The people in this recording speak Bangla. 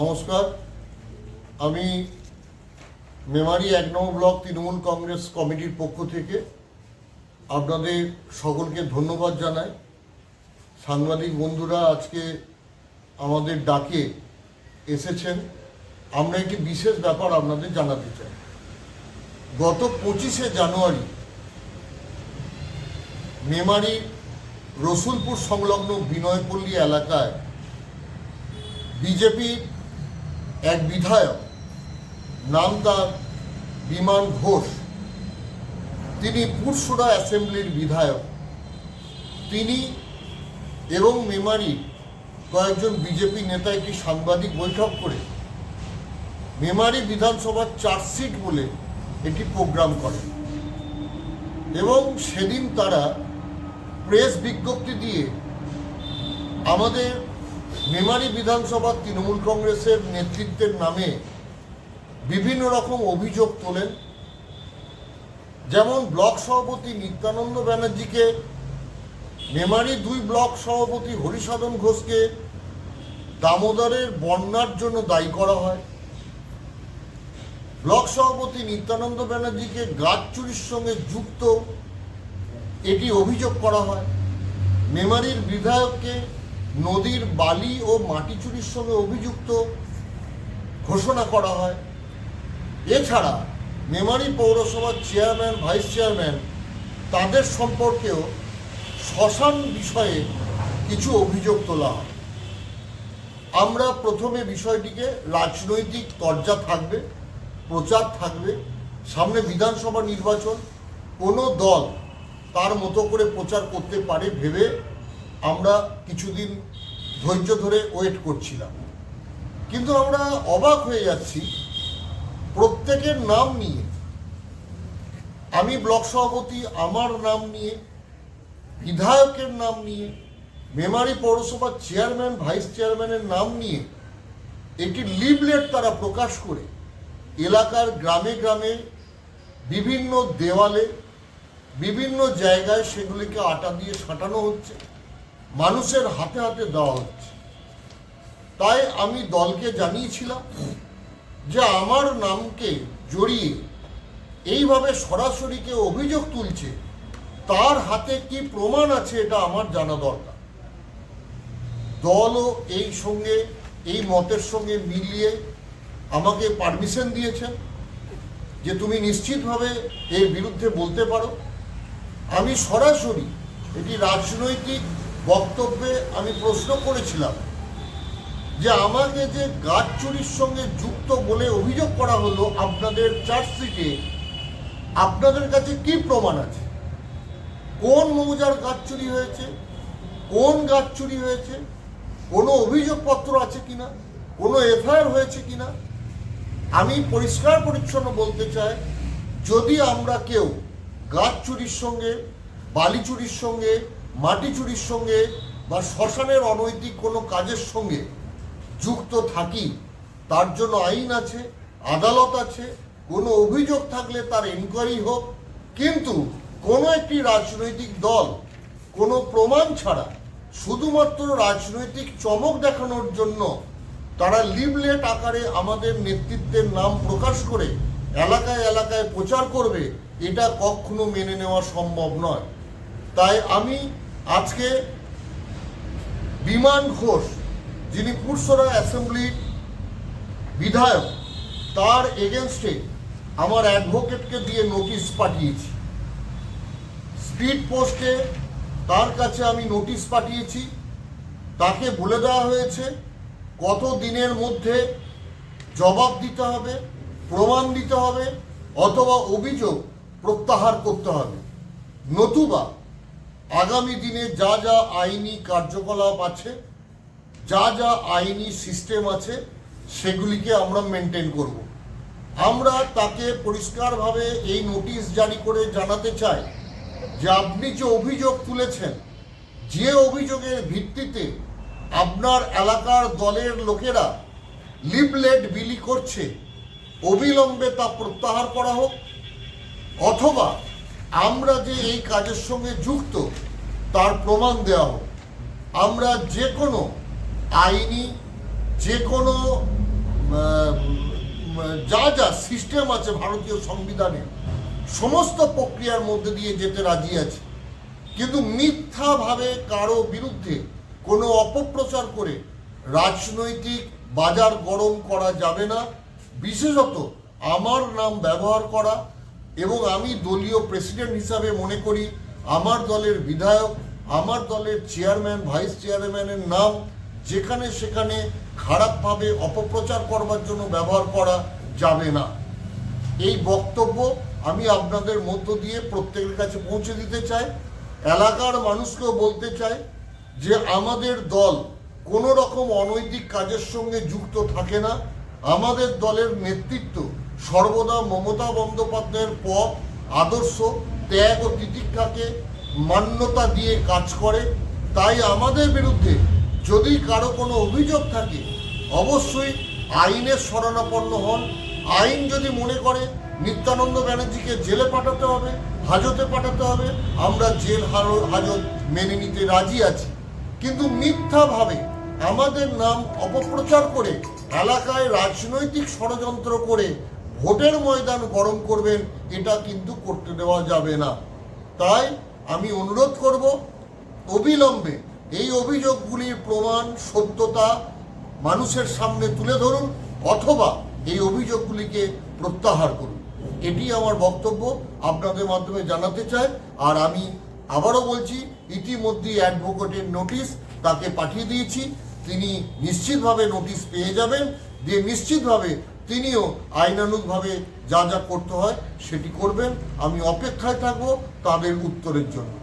নমস্কার, আমি মেমারি ১ নম্বর ব্লক তৃণমূল কংগ্রেস কমিটির পক্ষ থেকে আপনাদের সকলকে ধন্যবাদ জানাই। সাংবাদিক বন্ধুরা আজকে আমাদের ডাকে এসেছেন। আমরা একটি বিশেষ ব্যাপার আপনাদের জানাতে চাই। গত ২৫শে জানুয়ারি মেমারি রসুলপুর সংলগ্ন বিনয়পল্লী এলাকায় বিজেপির এক বিধায়ক, নাম তার বিমান ঘোষ, তিনি পুরসুরা অ্যাসেম্বলির বিধায়ক, তিনি এবং মেমারি কয়েকজন বিজেপি নেতা একটি সাংবাদিক বৈঠক করে মেমারি বিধানসভার চার্জশিট বলে একটি প্রোগ্রাম করেন এবং সেদিন তারা প্রেস বিজ্ঞপ্তি দিয়ে আমাদের মেমারি বিধানসভার তৃণমূল কংগ্রেসের নেতৃত্বের নামে বিভিন্ন রকম অভিযোগ তোলেন। যেমন ব্লক সভাপতি নিত্যানন্দ ব্যানার্জিকে, মেমারি ২ ব্লক সভাপতি হরিসাধন ঘোষকে দামোদরের বন্যার জন্য দায়ী করা হয়। ব্লক সভাপতি নিত্যানন্দ ব্যানার্জিকে গাছ চুরির সঙ্গে যুক্ত এটি অভিযোগ করা হয়। মেমারির বিধায়ককে নদীর বালি ও মাটি চুরির সঙ্গে অভিযুক্ত ঘোষণা করা হয়। এছাড়া মেমারি পৌরসভার চেয়ারম্যান, ভাইস চেয়ারম্যান তাদের সম্পর্কেও শ্মশান বিষয়ে কিছু অভিযোগ তোলা হয়। আমরা প্রথমে বিষয়টিকে রাজনৈতিক তরজা থাকবে, প্রচার থাকবে, সামনে বিধানসভা নির্বাচন, কোনো দল তার মতো করে প্রচার করতে পারে ভেবে আমরা কিছুদিন ধৈর্য ধরে ওয়েট করছিলাম। কিন্তু আমরা অবাক হয়ে যাচ্ছি, প্রত্যেকের নাম নিয়ে, আমি ব্লক সভাপতি আমার নাম নিয়ে, বিধায়কের নাম নিয়ে, মেমারি পৌরসভার চেয়ারম্যান, ভাইস চেয়ারম্যানের নাম নিয়ে একটি লিফলেট তারা প্রকাশ করে এলাকার গ্রামে গ্রামে বিভিন্ন দেওয়ালে বিভিন্ন জায়গায় সেগুলিকে আটা দিয়ে সাঁটানো হচ্ছে, মানুষের হাতে হাতে দেওয়া হচ্ছে। তাই আমি দলকে জানিয়েছিলাম যে আমার নামকে জড়িয়ে এইভাবে সরাসরি কেউ অভিযোগ তুলছে, তার হাতে কি প্রমাণ আছে এটা আমার জানা দরকার। দলও এই মতের সঙ্গে মিলিয়ে আমাকে পারমিশন দিয়েছেন যে তুমি নিশ্চিতভাবে এর বিরুদ্ধে বলতে পারো। আমি সরাসরি এটি রাজনৈতিক বক্তব্যে আমি প্রশ্ন করেছিলাম যে আমাকে যে গাছ চুরির সঙ্গে যুক্ত বলে অভিযোগ করা হলো আপনাদের চার্জশিটে, আপনাদের কাছে কি প্রমাণ আছে? কোন মৌজার গাছ চুরি হয়েছে, কোন গাছ চুরি হয়েছে, কোনো অভিযোগপত্র আছে কিনা, কোনো এফআইআর হয়েছে কিনা? আমি পরিষ্কার পরিচ্ছন্ন বলতে চাই, যদি আমরা কেউ গাছ চুরির সঙ্গে, বালি চুরির সঙ্গে, মাটি চুরির সঙ্গে বা শ্মশানের অনৈতিক কোনো কাজের সঙ্গে যুক্ত থাকি, তার জন্য আইন আছে, আদালত আছে, কোনো অভিযোগ থাকলে তার এনকোয়ারি হোক। কিন্তু কোনো একটি রাজনৈতিক দল কোনো প্রমাণ ছাড়া শুধুমাত্র রাজনৈতিক চমক দেখানোর জন্য তারা লিফলেট আকারে আমাদের নেতৃত্বের নাম প্রকাশ করে এলাকায় এলাকায় প্রচার করবে, এটা কখনো মেনে নেওয়া সম্ভব নয়। তাই আমি আজকে বিমান ঘোষ, যিনি পুরসুরা অ্যাসেম্বলির বিধায়ক, তার এগেনস্টে আমার অ্যাডভোকেটকে দিয়ে নোটিশ পাঠিয়েছি। স্পিড পোস্টে তার কাছে আমি নোটিশ পাঠিয়েছি। তাকে বলে দেওয়া হয়েছে কত দিনের মধ্যে জবাব দিতে হবে, প্রমাণ দিতে হবে, অথবা অভিযোগ প্রত্যাহার করতে হবে, নতুবা আগামী দিনে যা যা আইনি কার্যকলাপ আছে, যা যা আইনি সিস্টেম আছে, সেগুলিকে আমরা মেনটেন করব। আমরা তাকে পরিষ্কারভাবে এই নোটিশ জারি করে জানাতে চাই যে আপনি যে অভিযোগ তুলেছেন, যে অভিযোগের ভিত্তিতে আপনার এলাকার দলের লোকেরা লিফলেট বিলি করছে, অবিলম্বে তা প্রত্যাহার করা হোক, অথবা আমরা যে এই কাজের সঙ্গে যুক্ত তার প্রমাণ দেওয়া হোক। আমরা যে কোনো আইনি যে কোনো যা যা সিস্টেম আছে ভারতীয় সংবিধানে সমস্ত প্রক্রিয়ার মধ্যে দিয়ে যেতে রাজি আছে, কিন্তু মিথ্যাভাবে কারো বিরুদ্ধে কোনো অপপ্রচার করে রাজনৈতিক বাজার গরম করা যাবে না। বিশেষত আমার নাম ব্যবহার করা, এবং আমি দলীয় প্রেসিডেন্ট হিসাবে মনে করি আমার দলের বিধায়ক, আমার দলের চেয়ারম্যান, ভাইস চেয়ারম্যানের নাম যেখানে সেখানে খারাপভাবে অপপ্রচার করবার জন্য ব্যবহার করা যাবে না। এই বক্তব্য আমি আপনাদের মধ্য দিয়ে প্রত্যেকের কাছে পৌঁছে দিতে চাই। এলাকার মানুষকেও বলতে চাই যে আমাদের দল কোনো রকম অনৈতিক কাজের সঙ্গে যুক্ত থাকে না। আমাদের দলের নেতৃত্ব সর্বদা মমতা বন্দ্যোপাধ্যায়ের পথ, আদর্শ, ত্যাগ ও তিতিক্ষাকে মান্যতা দিয়ে কাজ করে। তাই আমাদের বিরুদ্ধে যদি কারো কোনো অভিযোগ থাকে অবশ্যই আইনের শরণাপন্ন হন। আইন যদি মনে করে নিত্যানন্দ ব্যানার্জিকে জেলে পাঠাতে হবে, হাজতে পাঠাতে হবে, আমরা জেল হাজত মেনে নিতে রাজি আছি। কিন্তু মিথ্যাভাবে আমাদের নাম অপপ্রচার করে এলাকায় রাজনৈতিক ষড়যন্ত্র করে ভোটের ময়দান গরম করবেন, এটা কিন্তু করতে দেওয়া যাবে না। তাই আমি অনুরোধ করব অবিলম্বে এই অভিযোগগুলির প্রমাণ, সত্যতা মানুষের সামনে তুলে ধরুন, অথবা এই অভিযোগগুলিকে প্রত্যাহার করুন। এটি আমার বক্তব্য আপনাদের মাধ্যমে জানাতে চাই। আর আমি আবারও বলছি, ইতিমধ্যেই অ্যাডভোকেটের নোটিশ তাকে পাঠিয়ে দিয়েছি। তিনি নিশ্চিতভাবে নোটিশ পেয়ে যাবেন, দিয়ে নিশ্চিতভাবে তিনিও আইনানুগভাবে যা যা করতে হয় সেটি করবেন। আমি অপেক্ষায় থাকবো তাদের উত্তরের জন্য।